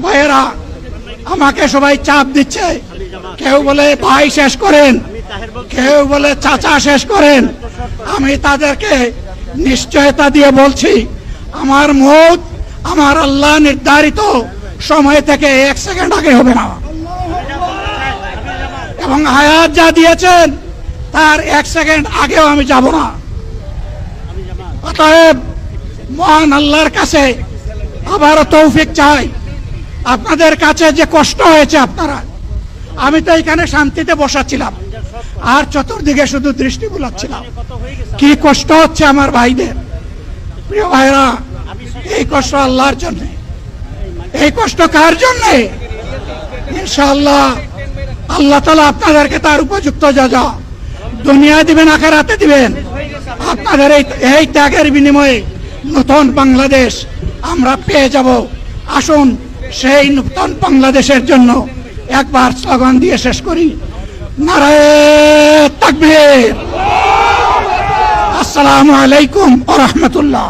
ভাইয়েরা, আমাকে সবাই চাপ দিচ্ছে, কেউ বলে ভাই শেষ করেন, কেউ বলে চাচা শেষ করেন। আমি তাদেরকে নিশ্চয়তা দিয়ে বলছি, আমার মৌত আমার আল্লাহ নির্ধারিত সময় থেকে 1 সেকেন্ড আগে হবে না, এবং হায়াত যা দিয়েছেন তার 1 সেকেন্ড আগেও আমি যাব না। অতএব মহান আল্লাহর কাছে আবারও তৌফিক চাই। আপনাদের কাছে যে কষ্ট হয়েছে, আপনারা, আমি তো এখানে শান্তিতে বসাচ্ছিলাম আর চতুর্দিকে শুধু দৃষ্টি বুলাচ্ছিলাম, কি কষ্ট হচ্ছে আমার ভাইদের। প্রিয় ভাইরা, এই কষ্ট আল্লাহর জন্য। এই কষ্ট কার জন্য? ইনশাআল্লাহ আল্লাহ তাআলা আপনাদেরকে তার উপযুক্ত যাজা দুনিয়ায় দিবেন, আখিরাতে দিবেন। আপনাদের এই ত্যাগের বিনিময়ে নতুন বাংলাদেশ আমরা পেয়ে যাব। আসুন সেই নতুন বাংলাদেশের জন্য একবার স্লোগান দিয়ে শেষ করি, নারায়ে তাকবীর। আসসালামু আলাইকুম ওয়া রাহমাতুল্লাহ।